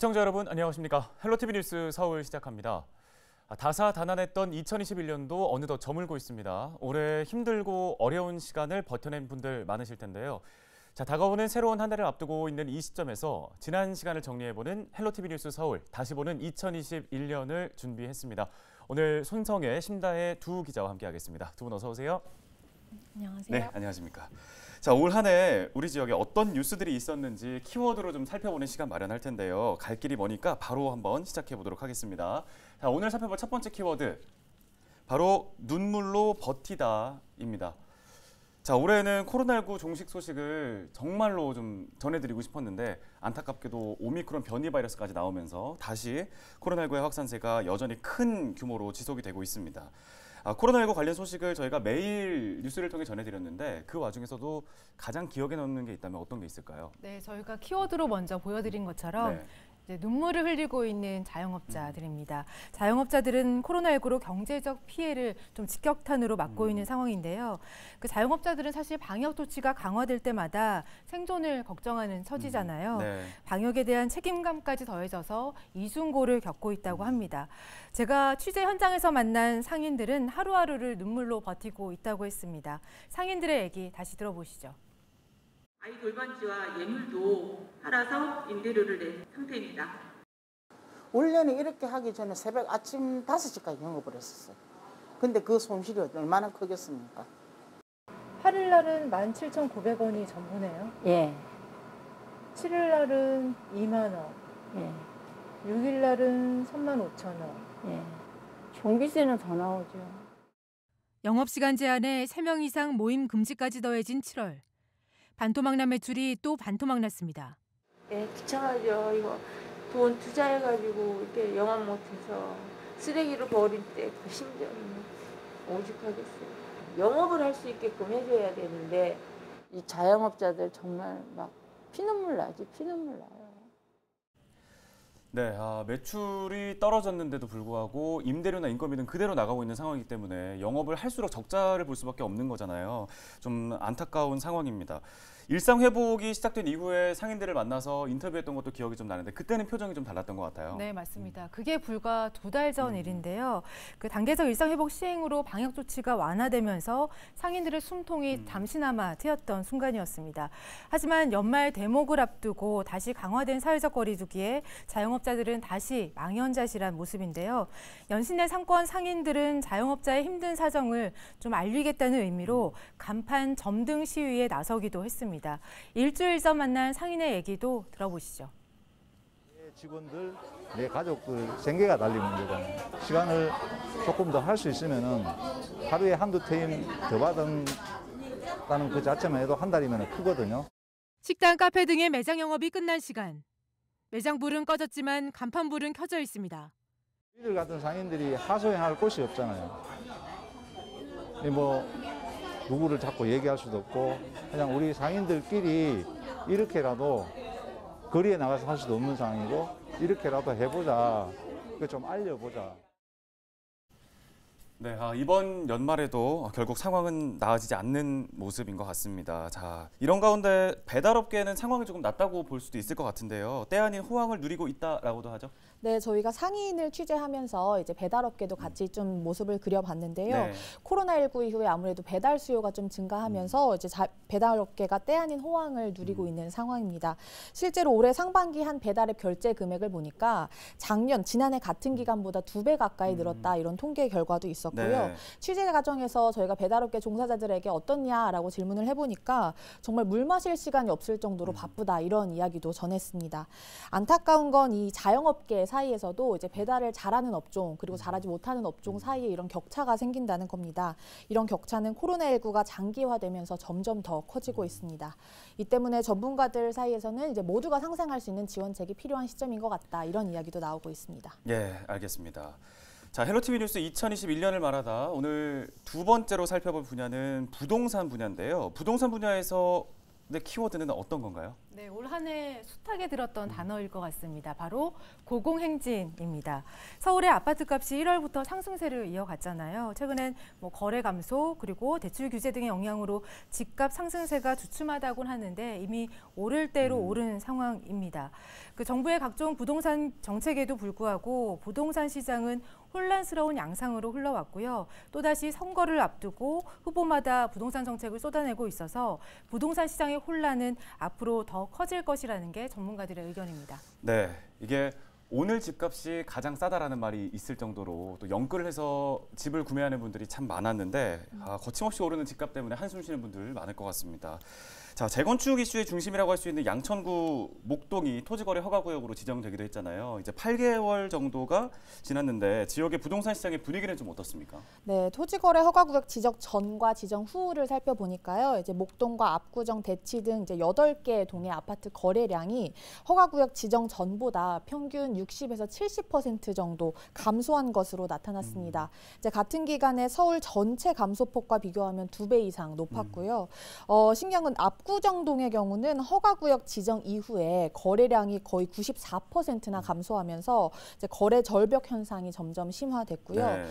시청자 여러분 안녕하십니까. 헬로티비 뉴스 서울 시작합니다. 다사다난했던 2021년도 어느덧 저물고 있습니다. 올해 힘들고 어려운 시간을 버텨낸 분들 많으실 텐데요. 다가오는 새로운 한 해를 앞두고 있는 이 시점에서 지난 시간을 정리해보는 헬로티비 뉴스 서울 다시 보는 2021년을 준비했습니다. 오늘 손성혜, 심다혜 두 기자와 함께하겠습니다. 두 분 어서 오세요. 안녕하세요. 네, 안녕하십니까. 올 한 해 우리 지역에 어떤 뉴스들이 있었는지 키워드로 좀 살펴보는 시간 마련할 텐데요. 갈 길이 머니까 바로 한번 시작해 보도록 하겠습니다. 오늘 살펴볼 첫 번째 키워드, 바로 눈물로 버티다입니다. 올해는 코로나19 종식 소식을 정말로 좀 전해드리고 싶었는데 안타깝게도 오미크론 변이 바이러스까지 나오면서 다시 코로나19의 확산세가 여전히 큰 규모로 지속이 되고 있습니다. 코로나19 관련 소식을 저희가 매일 뉴스를 통해 전해드렸는데 그 와중에서도 가장 기억에 남는 게 있다면 어떤 게 있을까요? 네, 저희가 키워드로 먼저 보여드린 것처럼 이제 눈물을 흘리고 있는 자영업자들입니다. 자영업자들은 코로나19로 경제적 피해를 좀 직격탄으로 맞고 있는 상황인데요. 그 자영업자들은 사실 방역 조치가 강화될 때마다 생존을 걱정하는 처지잖아요. 방역에 대한 책임감까지 더해져서 이중고를 겪고 있다고 합니다. 제가 취재 현장에서 만난 상인들은 하루하루를 눈물로 버티고 있다고 했습니다. 상인들의 얘기 다시 들어보시죠. 아이 돌반지와 예물도 팔아서 임대료를 낸 상태입니다. 올 년에 이렇게 하기 전에 새벽 아침 5시까지 영업을 했었어요. 근데 그 손실이 얼마나 크겠습니까? 8일 날은 17,900원이 전부네요. 예. 7일 날은 2만 원. 예. 6일 날은 35,000원. 예. 종비세는 더 나오죠. 영업시간 제한에 3명 이상 모임 금지까지 더해진 7월. 반토막 매출이 또 반토막 났습니다. 예, 귀찮아져. 이거 돈 투자해가지고 이렇게 영업 못해서 쓰레기로 버릴 때 그 심정이 오죽하겠어요. 영업을 할 수 있게끔 해줘야 되는데 이 자영업자들 정말 막 피눈물 나지, 피눈물 나요. 네, 매출이 떨어졌는데도 불구하고 임대료나 인건비는 그대로 나가고 있는 상황이기 때문에 영업을 할수록 적자를 볼 수밖에 없는 거잖아요. 좀 안타까운 상황입니다. 일상 회복이 시작된 이후에 상인들을 만나서 인터뷰했던 것도 기억이 좀 나는데 그때는 표정이 좀 달랐던 것 같아요. 네, 맞습니다. 그게 불과 2달 전 일인데요. 그 단계적 일상 회복 시행으로 방역 조치가 완화되면서 상인들의 숨통이 잠시나마 트였던 순간이었습니다. 하지만 연말 대목을 앞두고 다시 강화된 사회적 거리두기에 자영업자들은 다시 망연자실한 모습인데요. 연신내 상권 상인들은 자영업자의 힘든 사정을 좀 알리겠다는 의미로 간판 점등 시위에 나서기도 했습니다. 일주일 전 만난 상인의 얘기도 들어보시죠. 내 직원들, 내 가족들 생계가 달린 문제잖아요. 시간을 조금 더 할 수 있으면은 하루에 한두 테임 더 받는다는 그 자체만 해도 한 달이면 크거든요. 식당, 카페 등의 매장 영업이 끝난 시간. 매장 불은 꺼졌지만 간판 불은 켜져 있습니다. 우리들 같은 상인들이 하소연할 곳이 없잖아요. 누구를 자꾸 얘기할 수도 없고 그냥 우리 상인들끼리 이렇게라도 거리에 나가서 할 수도 없는 상황이고 이렇게라도 해보자, 좀 알려보자. 네, 이번 연말에도 결국 상황은 나아지지 않는 모습인 것 같습니다. 이런 가운데 배달업계는 상황이 조금 낫다고 볼 수도 있을 것 같은데요. 때 아닌 호황을 누리고 있다라고도 하죠. 네, 저희가 상인을 취재하면서 이제 배달업계도 같이 좀 모습을 그려봤는데요. 코로나19 이후에 아무래도 배달 수요가 좀 증가하면서 이제 배달업계가 때 아닌 호황을 누리고 있는 상황입니다. 실제로 올해 상반기 한 배달앱 결제 금액을 보니까 지난해 같은 기간보다 2배 가까이 늘었다, 이런 통계 결과도 있었고요. 취재 과정에서 저희가 배달업계 종사자들에게 어떻냐라고 질문을 해보니까 정말 물 마실 시간이 없을 정도로 바쁘다, 이런 이야기도 전했습니다. 안타까운 건 이 자영업계 사이에서도 이제 배달을 잘하는 업종 그리고 잘하지 못하는 업종 사이에 이런 격차가 생긴다는 겁니다. 이런 격차는 코로나19가 장기화되면서 점점 더 커지고 있습니다. 이 때문에 전문가들 사이에서는 이제 모두가 상생할 수 있는 지원책이 필요한 시점인 것 같다, 이런 이야기도 나오고 있습니다. 예, 알겠습니다. 헬로티비 뉴스 2021년을 말하다 오늘 두 번째로 살펴볼 분야는 부동산 분야인데요. 부동산 분야에서 근데 키워드는 어떤 건가요? 네, 올 한 해 숱하게 들었던 단어일 것 같습니다. 바로 고공행진입니다. 서울의 아파트값이 1월부터 상승세를 이어갔잖아요. 최근엔 거래 감소 그리고 대출 규제 등의 영향으로 집값 상승세가 주춤하다곤 하는데 이미 오를 대로 오른 상황입니다. 그 정부의 각종 부동산 정책에도 불구하고 부동산 시장은 혼란스러운 양상으로 흘러왔고요. 또다시 선거를 앞두고 후보마다 부동산 정책을 쏟아내고 있어서 부동산 시장의 혼란은 앞으로 더 커질 것이라는 게 전문가들의 의견입니다. 네, 이게 오늘 집값이 가장 싸다라는 말이 있을 정도로 또 연끌을 해서 집을 구매하는 분들이 참 많았는데 거침없이 오르는 집값 때문에 한숨 쉬는 분들 많을 것 같습니다. 자, 재건축 이슈의 중심이라고 할 수 있는 양천구 목동이 토지거래 허가구역으로 지정되기도 했잖아요. 이제 8개월 정도가 지났는데 지역의 부동산 시장의 분위기는 좀 어떻습니까? 네, 토지거래 허가구역 지정 전과 지정 후를 살펴보니까요. 이제 목동과 압구정, 대치 등 이제 8개 동의 아파트 거래량이 허가구역 지정 전보다 평균 60에서 70% 정도 감소한 것으로 나타났습니다. 이제 같은 기간에 서울 전체 감소폭과 비교하면 2배 이상 높았고요. 신기한 건 압구정동의 경우는 허가구역 지정 이후에 거래량이 거의 94%나 감소하면서 이제 거래 절벽 현상이 점점 심화됐고요. 네.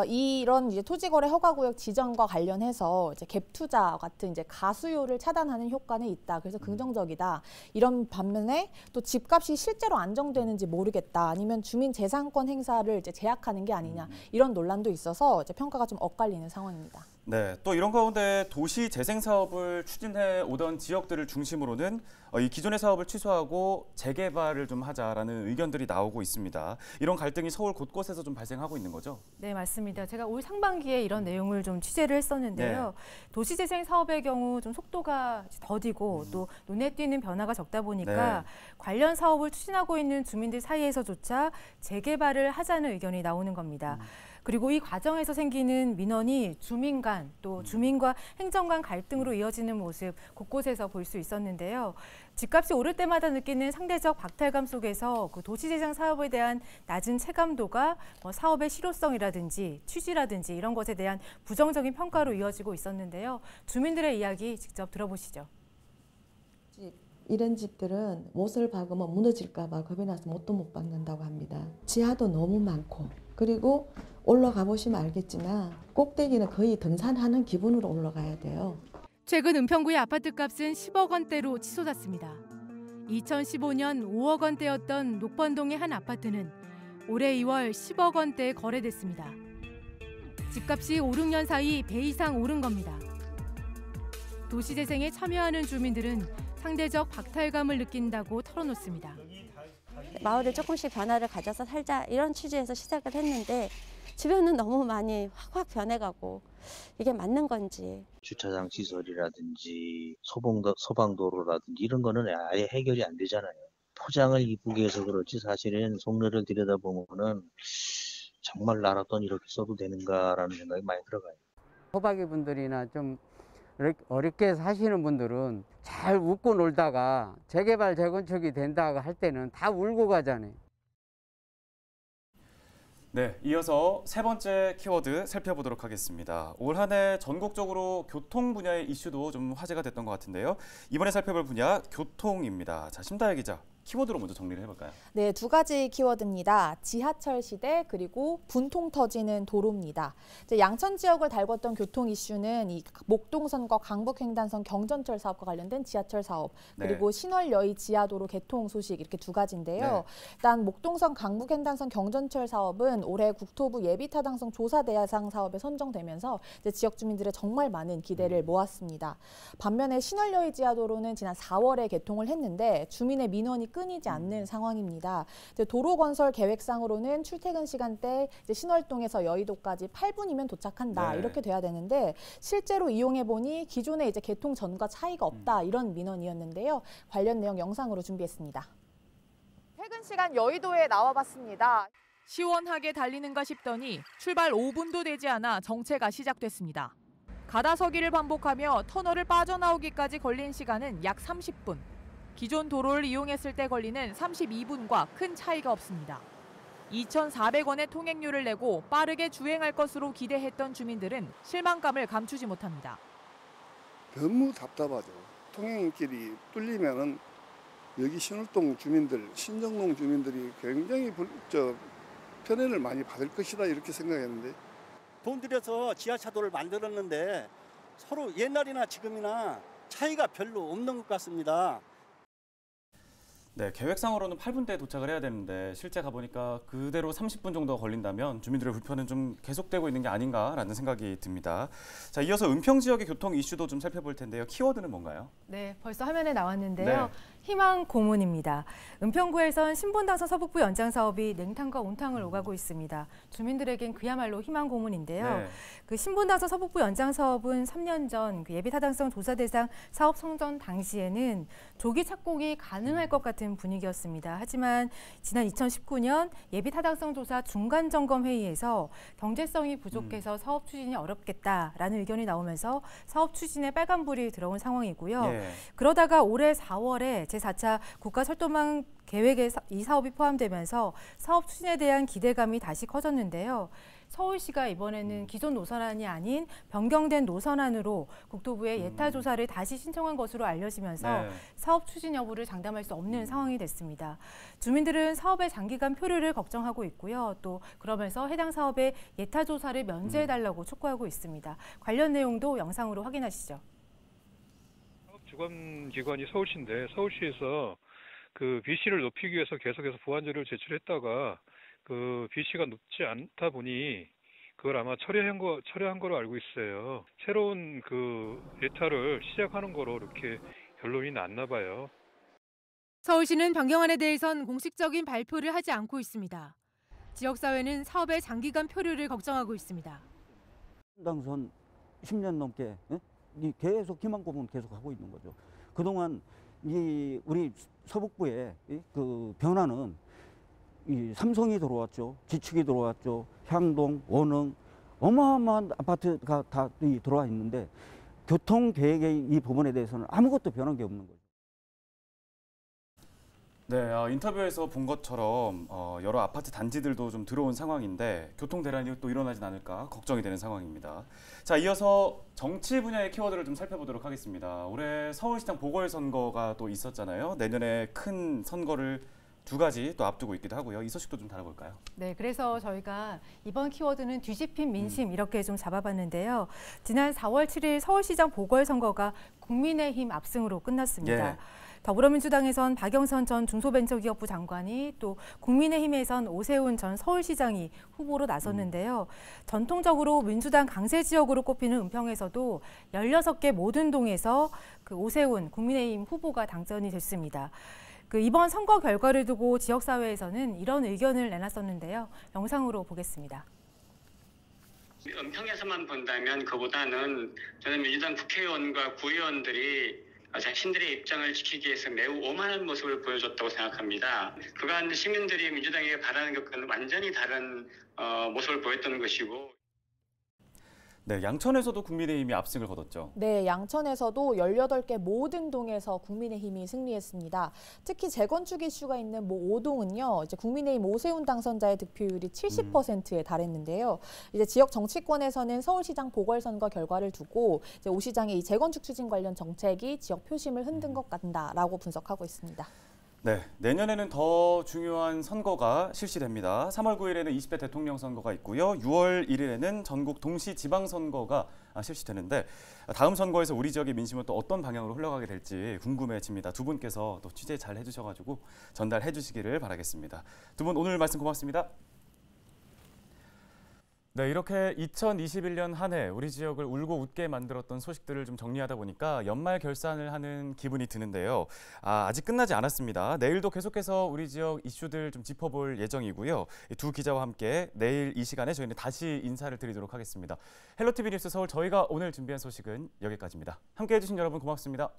이런 이제 토지거래 허가구역 지정과 관련해서 이제 갭 투자 같은 이제 가수요를 차단하는 효과는 있다. 그래서 긍정적이다. 이런 반면에 또 집값이 실제로 안정되는지 모르겠다. 아니면 주민 재산권 행사를 이제 제약하는 게 아니냐. 이런 논란도 있어서 이제 평가가 좀 엇갈리는 상황입니다. 네, 또 이런 가운데 도시 재생 사업을 추진해 오던 지역들을 중심으로는 이 기존의 사업을 취소하고 재개발을 좀 하자라는 의견들이 나오고 있습니다. 이런 갈등이 서울 곳곳에서 좀 발생하고 있는 거죠? 네, 맞습니다. 제가 올 상반기에 이런 내용을 좀 취재를 했었는데요. 네. 도시재생 사업의 경우 좀 속도가 더디고 또 눈에 띄는 변화가 적다 보니까 네. 관련 사업을 추진하고 있는 주민들 사이에서조차 재개발을 하자는 의견이 나오는 겁니다. 그리고 이 과정에서 생기는 민원이 주민 간 또 주민과 행정 간 갈등으로 이어지는 모습 곳곳에서 볼 수 있었는데요. 집값이 오를 때마다 느끼는 상대적 박탈감 속에서 그 도시재생 사업에 대한 낮은 체감도가 사업의 실효성이라든지 취지라든지 이런 것에 대한 부정적인 평가로 이어지고 있었는데요. 주민들의 이야기 직접 들어보시죠. 이런 집들은 못을 박으면 무너질까 봐 겁이 나서 못도 못 박는다고 합니다. 지하도 너무 많고 그리고 올라가 보시면 알겠지만 꼭대기는 거의 등산하는 기분으로 올라가야 돼요. 최근 은평구의 아파트값은 10억 원대로 치솟았습니다. 2015년 5억 원대였던 녹번동의 한 아파트는 올해 2월 10억 원대에 거래됐습니다. 집값이 5, 6년 사이 배 이상 오른 겁니다. 도시재생에 참여하는 주민들은 상대적 박탈감을 느낀다고 털어놓습니다. 마을에 조금씩 변화를 가져서 살자 이런 취지에서 시작을 했는데 주변은 너무 많이 확 변해가고 이게 맞는 건지. 주차장 시설이라든지 소방도로라든지 이런 거는 아예 해결이 안 되잖아요. 포장을 이쁘게 해서 그렇지 사실은 속내를 들여다보면은 정말 나라 돈 이렇게 써도 되는가라는 생각이 많이 들어가요. 호박이 분들이나 좀 어렵게 사시는 분들은 잘 웃고 놀다가 재개발 재건축이 된다고 할 때는 다 울고 가잖아요. 네, 이어서 세 번째 키워드 살펴보도록 하겠습니다. 올 한 해 전국적으로 교통 분야의 이슈도 좀 화제가 됐던 것 같은데요. 이번에 살펴볼 분야 교통입니다. 자, 심다혜 기자. 키워드로 먼저 정리를 해볼까요? 네, 2가지 키워드입니다. 지하철 시대 그리고 분통 터지는 도로입니다. 이제 양천 지역을 달궜던 교통 이슈는 이 목동선과 강북횡단선 경전철 사업과 관련된 지하철 사업 그리고 네. 신월여의 지하도로 개통 소식 이렇게 2가지인데요. 네. 일단 목동선 강북횡단선 경전철 사업은 올해 국토부 예비타당성 조사 대상 사업에 선정되면서 이제 지역 주민들의 정말 많은 기대를 모았습니다. 반면에 신월여의 지하도로는 지난 4월에 개통을 했는데 주민의 민원이 끊이지 않는 상황입니다. 도로 건설 계획상으로는 출퇴근 시간대 신월동에서 여의도까지 8분이면 도착한다 네. 이렇게 돼야 되는데 실제로 이용해 보니 기존에 이제 개통 전과 차이가 없다 이런 민원이었는데요. 관련 내용 영상으로 준비했습니다. 퇴근 시간 여의도에 나와봤습니다. 시원하게 달리는가 싶더니 출발 5분도 되지 않아 정체가 시작됐습니다. 가다서기를 반복하며 터널을 빠져나오기까지 걸린 시간은 약 30분. 기존 도로를 이용했을 때 걸리는 32분과 큰 차이가 없습니다. 2,400원의 통행료를 내고 빠르게 주행할 것으로 기대했던 주민들은 실망감을 감추지 못합니다. 너무 답답하죠. 통행길이 뚫리면은 여기 신월동 주민들, 신정동 주민들이 굉장히 편해를 많이 받을 것이다 이렇게 생각했는데 돈 들여서 지하차도를 만들었는데 서로 옛날이나 지금이나 차이가 별로 없는 것 같습니다. 네, 계획상으로는 8분대에 도착을 해야 되는데 실제 가보니까 그대로 30분 정도 걸린다면 주민들의 불편은 좀 계속되고 있는 게 아닌가라는 생각이 듭니다. 자, 이어서 은평 지역의 교통 이슈도 좀 살펴볼 텐데요. 키워드는 뭔가요? 네, 벌써 화면에 나왔는데요. 네. 희망 고문입니다. 은평구에선 신분당선 서북부 연장 사업이 냉탕과 온탕을 오가고 있습니다. 주민들에겐 그야말로 희망 고문인데요. 네. 그 신분당선 서북부 연장 사업은 3년 전 그 예비 타당성 조사 대상 사업 선정 당시에는 조기 착공이 가능할 것 같은 분위기였습니다. 하지만 지난 2019년 예비 타당성 조사 중간 점검 회의에서 경제성이 부족해서 사업 추진이 어렵겠다라는 의견이 나오면서 사업 추진에 빨간불이 들어온 상황이고요. 네. 그러다가 올해 4월에 제4차 국가철도망 계획에 이 사업이 포함되면서 사업 추진에 대한 기대감이 다시 커졌는데요. 서울시가 이번에는 기존 노선안이 아닌 변경된 노선안으로 국토부에 예타 조사를 다시 신청한 것으로 알려지면서 네. 사업 추진 여부를 장담할 수 없는 상황이 됐습니다. 주민들은 사업의 장기간 표류를 걱정하고 있고요. 또 그러면서 해당 사업의 예타 조사를 면제해달라고 촉구하고 있습니다. 관련 내용도 영상으로 확인하시죠. 주관기관이 서울시인데 서울시에서 그 BC를 높이기 위해서 계속해서 보완 자료를 제출했다가 그 BC가 높지 않다 보니 그걸 아마 철회한 거로 알고 있어요. 새로운 그 예타를 시작하는 거로 이렇게 결론이 났나 봐요. 서울시는 변경안에 대해선 공식적인 발표를 하지 않고 있습니다. 지역사회는 사업의 장기간 표류를 걱정하고 있습니다. 당선 10년 넘게 계속 희망고문 계속 하고 있는 거죠. 그동안 우리 서북부의 그 변화는 삼성이 들어왔죠. 지축이 들어왔죠. 향동, 원흥 어마어마한 아파트가 다 들어와 있는데 교통계획의 이 부분에 대해서는 아무것도 변한 게 없는 거죠. 네, 인터뷰에서 본 것처럼 여러 아파트 단지들도 좀 들어온 상황인데 교통 대란이 또 일어나진 않을까 걱정이 되는 상황입니다. 자, 이어서 정치 분야의 키워드를 좀 살펴보도록 하겠습니다. 올해 서울시장 보궐선거가 또 있었잖아요. 내년에 큰 선거를 2가지 또 앞두고 있기도 하고요. 이 소식도 좀 다뤄볼까요? 네, 그래서 저희가 이번 키워드는 뒤집힌 민심 이렇게 좀 잡아봤는데요. 지난 4월 7일 서울시장 보궐선거가 국민의힘 압승으로 끝났습니다. 예. 더불어민주당에선 박영선 전 중소벤처기업부 장관이 또 국민의힘에선 오세훈 전 서울시장이 후보로 나섰는데요. 전통적으로 민주당 강세 지역으로 꼽히는 은평에서도 16개 모든 동에서 그 오세훈 국민의힘 후보가 당선이 됐습니다. 이번 선거 결과를 두고 지역사회에서는 이런 의견을 내놨었는데요. 영상으로 보겠습니다. 은평에서만 본다면 그보다는 저는 민주당 국회의원과 구의원들이 자신들의 입장을 지키기 위해서 매우 오만한 모습을 보여줬다고 생각합니다. 그간 시민들이 민주당에게 바라는 것과는 완전히 다른 모습을 보였던 것이고. 네, 양천에서도 국민의힘이 압승을 거뒀죠. 네, 양천에서도 18개 모든 동에서 국민의힘이 승리했습니다. 특히 재건축 이슈가 있는 5동은요, 이제 국민의힘 오세훈 당선자의 득표율이 70%에 달했는데요. 이제 지역 정치권에서는 서울시장 보궐선거 결과를 두고 이제 오 시장의 이 재건축 추진 관련 정책이 지역 표심을 흔든 것 같다라고 분석하고 있습니다. 네, 내년에는 더 중요한 선거가 실시됩니다. 3월 9일에는 20대 대통령 선거가 있고요. 6월 1일에는 전국 동시 지방선거가 실시되는데 다음 선거에서 우리 지역의 민심은 또 어떤 방향으로 흘러가게 될지 궁금해집니다. 두 분께서 또 취재 잘 해주셔가지고 전달해 주시기를 바라겠습니다. 두 분 오늘 말씀 고맙습니다. 네, 이렇게 2021년 한 해 우리 지역을 울고 웃게 만들었던 소식들을 좀 정리하다 보니까 연말 결산을 하는 기분이 드는데요. 아직 끝나지 않았습니다. 내일도 계속해서 우리 지역 이슈들 좀 짚어볼 예정이고요. 두 기자와 함께 내일 이 시간에 저희는 다시 인사를 드리도록 하겠습니다. 헬로티비 뉴스 서울 저희가 오늘 준비한 소식은 여기까지입니다. 함께해 주신 여러분 고맙습니다.